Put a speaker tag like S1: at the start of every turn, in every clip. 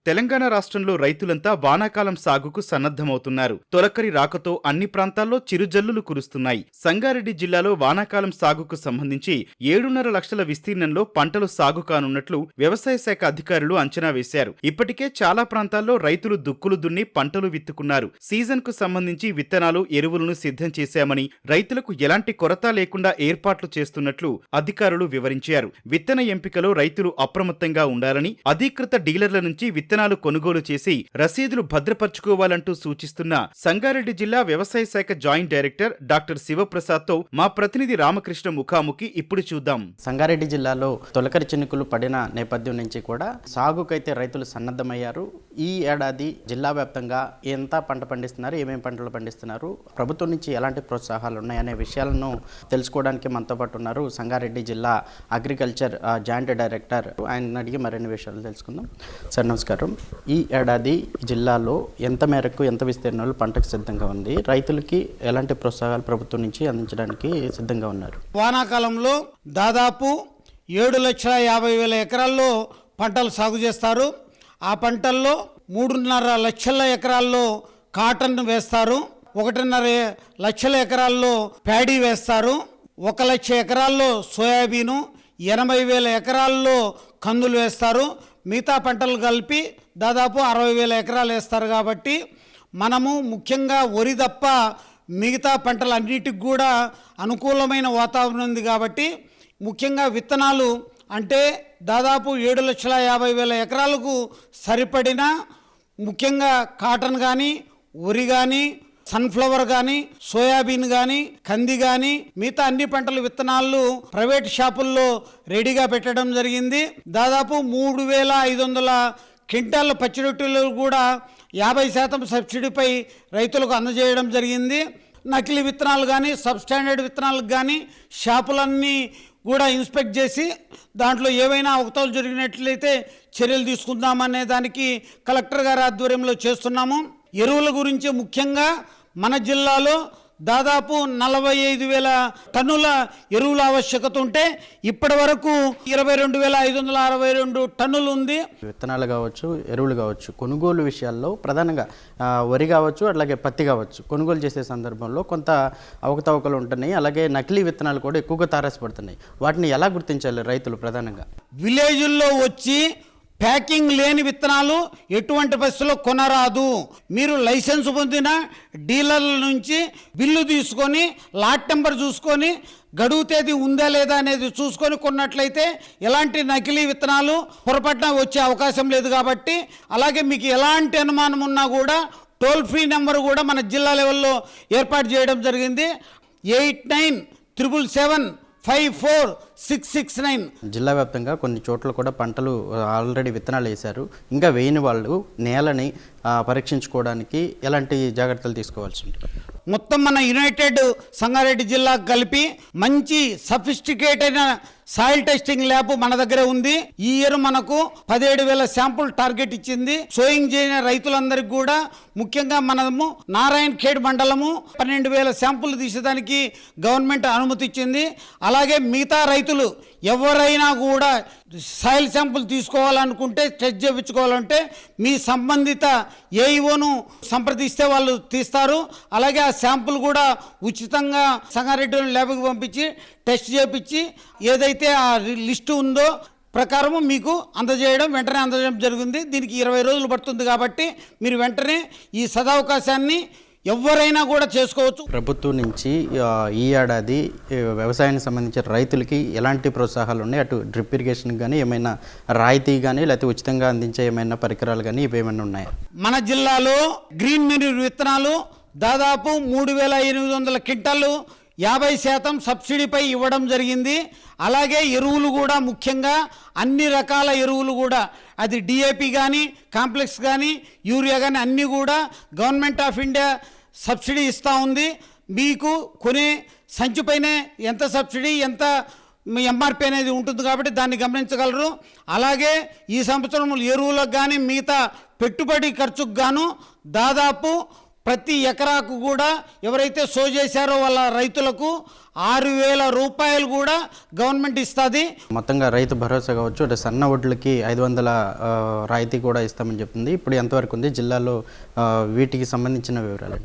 S1: తెలంగాణ రాష్ట్రంలో రైతులంతా వానాకాలం సాగుకు సన్నద్ధమవుతున్నారు. తొలకరి రాకతో అన్ని ప్రాంతాల్లో చిరుజల్లులు కురుస్తున్నాయి. సంగారెడ్డి జిల్లాలో వానాకాలం సాగుకు సంబంధించి 7.5 లక్షల విస్తీర్ణంలో పంటలు సాగు కానున్నట్లు వ్యవసాయ శాఖ అధికారులు అంచనా వేశారు. ఇప్పటికే చాలా ప్రాంతాల్లో రైతులు దుక్కులు దున్ని పంటలు విత్తుకున్నారు. సీజన్ కు సంబంధించి విత్తనాలు, ఎరువులను సిద్ధం చేశామని, రైతులకు ఎలాంటి కొరత లేకుండా ఏర్పాట్లు చేస్తున్నట్లు అధికారులు వివరించారు. విత్తన ఎంపికలో రైతులు అప్రమత్తంగా ఉండాలని, అధీకృత డీలర్ల నుంచి విత్తనాలు కొనుగోలు చేసి రసీదులు భద్రపరచుకోవాలంటూ సూచిస్తున్న సంగారెడ్డి జిల్లా వ్యవసాయ శాఖ జాయింట్ డైరెక్టర్ డాక్టర్ శివప్రసాద్ తో మా ప్రతినిధి రామకృష్ణ ముఖాముఖి ఇప్పుడు చూద్దాం.
S2: సంగారెడ్డి జిల్లాలో తొలకరి చినుకులు పడిన నేపథ్యం నుంచి కూడా సాగుకైతే రైతులు సన్నద్ధమయ్యారు. ఈ ఏడాది జిల్లా వ్యాప్తంగా ఎంత పంట పండిస్తున్నారు, ఏమేమి పంటలు పండిస్తున్నారు, ప్రభుత్వం నుంచి ఎలాంటి ప్రోత్సాహాలు ఉన్నాయనే విషయాలను తెలుసుకోవడానికి మనతో పాటు ఉన్నారు సంగారెడ్డి జిల్లా అగ్రికల్చర్ జాయింట్ డైరెక్టర్. ఆయన అడిగి మరిన్ని విషయాలు తెలుసుకుందాం. సార్ నమస్కారం. ఈ ఏడాది జిల్లాలో ఎంత మేరకు, ఎంత విస్తీర్ణంలో పంటకు సిద్ధంగా ఉంది, రైతులకి ఎలాంటి ప్రోత్సాహాలు ప్రభుత్వం నుంచి అందించడానికి సిద్ధంగా ఉన్నారు?
S3: వానాకాలంలో దాదాపు 7,50,000 ఎకరాల్లో పంటలు సాగు చేస్తారు. ఆ పంటల్లో 3.5 లక్షల ఎకరాల్లో కాటన్ వేస్తారు, 1.5 లక్షల ఎకరాల్లో ప్యాడీ వేస్తారు, 1 లక్ష ఎకరాల్లో సోయాబీను, 80,000 ఎకరాల్లో కందులు వేస్తారు. మిగతా పంటలు కలిపి దాదాపు 60,000 ఎకరాలు వేస్తారు. కాబట్టి మనము ముఖ్యంగా వరి తప్ప మిగతా పంటలన్నిటికి కూడా అనుకూలమైన వాతావరణం ఉంది. కాబట్టి ముఖ్యంగా విత్తనాలు అంటే దాదాపు 7,50,000 ఎకరాలకు సరిపడిన ముఖ్యంగా కాటన్ కానీ, వరి కానీ, సన్ఫ్లవర్ కానీ, సోయాబీన్ కానీ, కంది కానీ, మిగతా అన్ని పంటల విత్తనాలు ప్రైవేట్ షాపుల్లో రెడీగా పెట్టడం జరిగింది. దాదాపు 3,500 క్వింటాల పచ్చిరొట్టెలు కూడా 50% సబ్సిడీపై రైతులకు అందజేయడం జరిగింది. నకిలీ విత్తనాలు కానీ, సబ్స్టాండర్డ్ విత్తనాలకు కానీ షాపులన్నీ కూడా ఇన్స్పెక్ట్ చేసి దాంట్లో ఏవైనా అవకతవకలు జరిగినట్లయితే చర్యలు తీసుకుందామనే దానికి కలెక్టర్ గారి ఆధ్వర్యంలో చేస్తున్నాము. ఎరువుల గురించి ముఖ్యంగా మన జిల్లాలో దాదాపు 45,000 టన్నుల ఎరువుల ఆవశ్యకత ఉంటే ఇప్పటి వరకు 22,562 టన్నులు ఉంది.
S2: విత్తనాలు కావచ్చు, ఎరువులు కావచ్చు, కొనుగోలు విషయాల్లో ప్రధానంగా వరి కావచ్చు, అట్లాగే పత్తి కావచ్చు, కొనుగోలు చేసే సందర్భంలో కొంత అవకతవకలు ఉంటున్నాయి. అలాగే నకిలీ విత్తనాలు కూడా ఎక్కువగా తారసపడుతున్నాయి. వాటిని ఎలా గుర్తించాలి రైతులు? ప్రధానంగా
S3: విలేజుల్లో వచ్చి ప్యాకింగ్ లేని విత్తనాలు ఎటువంటి పరిస్థితుల్లో కొనరాదు. మీరు లైసెన్స్ పొందిన డీలర్ల నుంచి బిల్లు తీసుకొని, లాట్ నెంబర్ చూసుకొని, గడువు తేదీ ఉందా లేదా అనేది చూసుకొని కొన్నట్లయితే ఎలాంటి నకిలీ విత్తనాలు పొరపాటున వచ్చే అవకాశం లేదు. కాబట్టి అలాగే మీకు ఎలాంటి అనుమానం ఉన్నా కూడా టోల్ ఫ్రీ నెంబర్ కూడా మన జిల్లా లెవెల్లో ఏర్పాటు చేయడం జరిగింది. 8977554669.
S2: జిల్లా వ్యాప్తంగా కొన్ని చోట్ల కూడా పంటలు ఆల్రెడీ విత్తనాలు వేశారు. ఇంకా వేయని వాళ్ళు నేలని పరీక్షించుకోవడానికి ఎలాంటి జాగ్రత్తలు తీసుకోవాల్సి ఉంటుంది?
S3: మొత్తం మన యునైటెడ్ సంగారెడ్డి జిల్లా కలిపి మంచి సఫిస్టికేట్ అయిన సాయిల్ టెస్టింగ్ ల్యాబ్ మన దగ్గర ఉంది. ఈ ఇయర్ మనకు 17,000 శాంపుల్ టార్గెట్ ఇచ్చింది. సోయింగ్ చేయని రైతులందరికీ కూడా ముఖ్యంగా మనము నారాయణ ఖేడ్ మండలము 12,000 శాంపుల్ తీసేదానికి గవర్నమెంట్ అనుమతి ఇచ్చింది. అలాగే మిగతా రైతులు ఎవరైనా కూడా సాయిల్ శాంపుల్ తీసుకోవాలనుకుంటే, టెస్ట్ చేయించుకోవాలంటే మీ సంబంధిత ఏఈఓను సంప్రదిస్తే వాళ్ళు తీస్తారు. అలాగే ఆ శాంపుల్ కూడా ఉచితంగా సంగారెడ్డి ల్యాబ్కి పంపించి టెస్ట్ చేయించి ఏదైతే ఆ లిస్టు ఉందో ప్రకారము మీకు వెంటనే అందజేయడం జరిగింది. దీనికి 20 రోజులు పడుతుంది. కాబట్టి మీరు వెంటనే ఈ సదవకాశాన్ని ఎవరైనా కూడా చేసుకోవచ్చు.
S2: ప్రభుత్వం నుంచి ఈ ఏడాది వ్యవసాయానికి సంబంధించిన రైతులకి ఎలాంటి ప్రోత్సాహాలు ఉన్నాయి? అటు డ్రిప్ ఇరిగేషన్ కానీ ఏమైనా రాయితీ కానీ, లేకపోతే ఉచితంగా అందించే ఏమైనా పరికరాలు కానీ ఇవేమైనా ఉన్నాయా?
S3: మన జిల్లాలో గ్రీన్ మెన్యూర్ విత్తనాలు దాదాపు 3,800 క్వింటాలు 50% సబ్సిడీపై ఇవ్వడం జరిగింది. అలాగే ఎరువులు కూడా ముఖ్యంగా అన్ని రకాల ఎరువులు కూడా, అది డిఏపి కానీ, కాంప్లెక్స్ కానీ, యూరియా కానీ అన్నీ కూడా గవర్నమెంట్ ఆఫ్ ఇండియా సబ్సిడీ ఇస్తూ ఉంది. మీకు కొనే సంచిపైనే ఎంత సబ్సిడీ, ఎంత ఎంఆర్పి అనేది ఉంటుంది. కాబట్టి దాన్ని గమనించగలరు. అలాగే ఈ సంవత్సరం ఎరువులకు కానీ మిగతా పెట్టుబడి ఖర్చుకు గాను దాదాపు ప్రతి ఎకరాకు కూడా ఎవరైతే సో చేశారో వాళ్ళ రైతులకు 6,000 రూపాయలు కూడా గవర్నమెంట్ ఇస్తుంది.
S2: మొత్తంగా రైతు భరోసా కావచ్చు, అంటే సన్న వడ్లకి 500 రాయితీ కూడా ఇస్తామని చెప్తుంది. ఇప్పుడు ఎంతవరకు ఉంది జిల్లాలో వీటికి సంబంధించిన వివరాలు?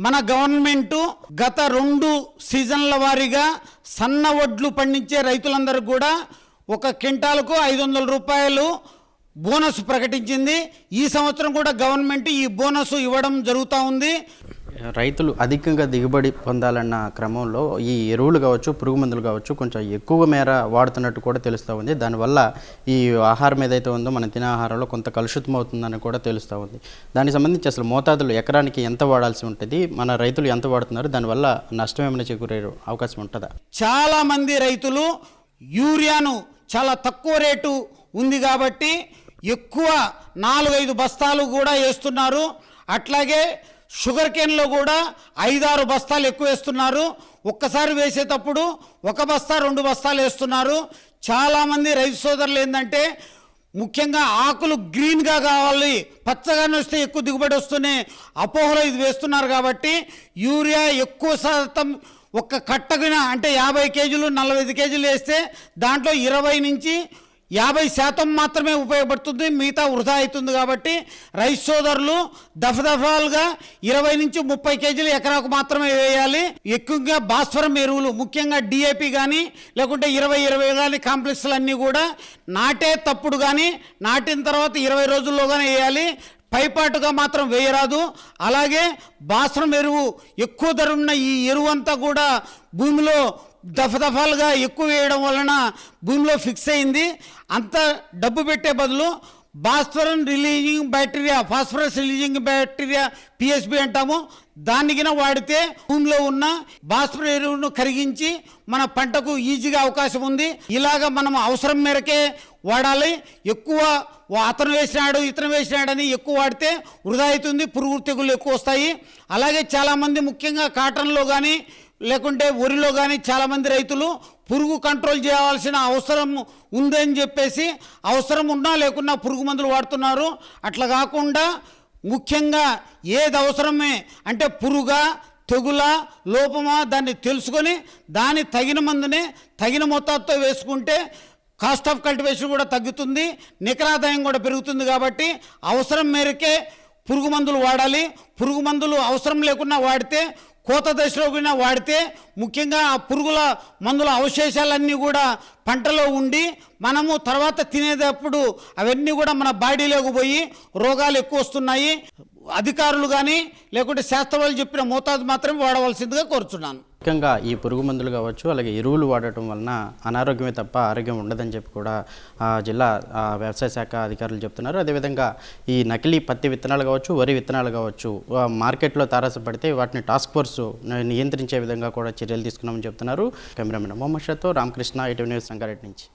S3: మన గవర్నమెంట్ గత 2 సీజన్ల వారీగా సన్న వడ్లు పండించే రైతులందరికీ కూడా ఒక క్వింటాలకు 500 రూపాయలు బోనస్ ప్రకటించింది. ఈ సంవత్సరం కూడా గవర్నమెంట్ ఈ బోనస్ ఇవ్వడం జరుగుతూ ఉంది.
S2: రైతులు అధికంగా దిగుబడి పొందాలన్న క్రమంలో ఈ ఎరువులు కావచ్చు, పురుగు మందులు కావచ్చు కొంచెం ఎక్కువ మేర వాడుతున్నట్టు కూడా తెలుస్తూ ఉంది. దానివల్ల ఈ ఆహారం ఏదైతే ఉందో మనం తినే ఆహారంలో కొంత కలుషితం అవుతుందని కూడా తెలుస్తూ ఉంది. దానికి సంబంధించి అసలు మోతాదులు ఎకరానికి ఎంత వాడాల్సి ఉంటుంది, మన రైతులు ఎంత వాడుతున్నారు, దానివల్ల నష్టం ఏమైనా చేకూరే అవకాశం ఉంటుందా?
S3: చాలామంది రైతులు యూరియాను చాలా తక్కువ రేటు ఉంది కాబట్టి ఎక్కువ 4-5 బస్తాలు కూడా వేస్తున్నారు. అట్లాగే షుగర్ కేన్లో కూడా 5-6 బస్తాలు ఎక్కువ వేస్తున్నారు. ఒక్కసారి వేసేటప్పుడు 1 బస్తా 2 బస్తాలు వేస్తున్నారు. చాలామంది రైతు సోదరులు ఏంటంటే ముఖ్యంగా ఆకులు గ్రీన్గా కావాలి, పచ్చగానే వస్తే ఎక్కువ దిగుబడి వస్తూనే అపోహలో ఇది వేస్తున్నారు. కాబట్టి యూరియా ఎక్కువ శాతం ఒక్క కట్టగిన అంటే 50 కేజీలు 45 కేజీలు వేస్తే దాంట్లో 20 నుంచి 50% మాత్రమే ఉపయోగపడుతుంది, మిగతా వృధా అవుతుంది. కాబట్టి రైతు సోదరులు దఫాలుగా 20 నుంచి 30 కేజీలు ఎకరాకు మాత్రమే వేయాలి. ఎక్కువగా భాస్వరం ఎరువులు ముఖ్యంగా డిఏపి కానీ లేకుంటే 20 కానీ కాంప్లెక్స్లు అన్నీ కూడా నాటేటప్పుడు కానీ నాటిన తర్వాత 20 రోజుల్లో కానీ వేయాలి. పైపాటుగా మాత్రం వేయరాదు. అలాగే భాస్వరం ఎరువు ఎక్కువ ధర ఉన్న ఈ ఎరువు అంతా కూడా భూమిలో దఫాలుగా ఎక్కువ వేయడం వలన భూమిలో ఫిక్స్ అయింది. అంత డబ్బు పెట్టే బదులు భాస్వరం releasing bacteria, phosphorus releasing bacteria PSB అంటాము, దానికిన వాడితే భూమిలో ఉన్న భాస్వరం ఎరువును కరిగించి మన పంటకు ఈజీగా అవకాశం ఉంది. ఇలాగ మనం అవసరం మేరకే వాడాలి. ఎక్కువ అతను వేసినాడు ఇతను వేసినాడని ఎక్కువ వాడితే వృధా అవుతుంది, పురుగు తెగులు ఎక్కువ వస్తాయి. అలాగే చాలామంది ముఖ్యంగా కాటన్లో కానీ లేకుంటే వరిలో కానీ చాలామంది రైతులు పురుగు కంట్రోల్ చేయాల్సిన అవసరం ఉందని చెప్పేసి అవసరం ఉన్నా లేకున్నా పురుగు మందులు వాడుతున్నారు. అట్లా కాకుండా ముఖ్యంగా ఏది అవసరమే అంటే పురుగా తెగుల లోపమా దాన్ని తెలుసుకొని దాని తగిన మందునే తగిన మొత్తంతో వేసుకుంటే కాస్ట్ ఆఫ్ కల్టివేషన్ కూడా తగ్గుతుంది, నికరాదాయం కూడా పెరుగుతుంది. కాబట్టి అవసరం మేరకే పురుగు మందులు వాడాలి. పురుగు మందులు అవసరం లేకుండా వాడితే కోత దశలో కూడా వాడితే ముఖ్యంగా ఆ పురుగుల మందుల అవశేషాలన్నీ కూడా పంటలో ఉండి మనము తర్వాత తినేటప్పుడు అవన్నీ కూడా మన బాడీలోకి పోయి రోగాలు ఎక్కువ వస్తున్నాయి. అధికారులు కానీ లేకుంటే శాస్త్రవేత్తలు చెప్పిన మోతాదు మాత్రమే వాడవలసిందిగా కోరుచున్నాను.
S2: ముఖ్యంగా ఈ పురుగు మందులు కావచ్చు, అలాగే ఎరువులు వాడటం వలన అనారోగ్యమే తప్ప ఆరోగ్యం ఉండదని చెప్పి కూడా జిల్లా వ్యవసాయ శాఖ అధికారులు చెప్తున్నారు. అదేవిధంగా ఈ నకిలీ పత్తి విత్తనాలు కావచ్చు, వరి విత్తనాలు కావచ్చు మార్కెట్లో తారసపడితే వాటిని టాస్క్ ఫోర్స్ నియంత్రించే విధంగా కూడా చర్యలు తీసుకున్నామని చెప్తున్నారు. కెమెరామెన్ మొహమ్మద్ షాతో రామకృష్ణ, ఈటీవీ న్యూస్, సంగారెడ్డి నుంచి.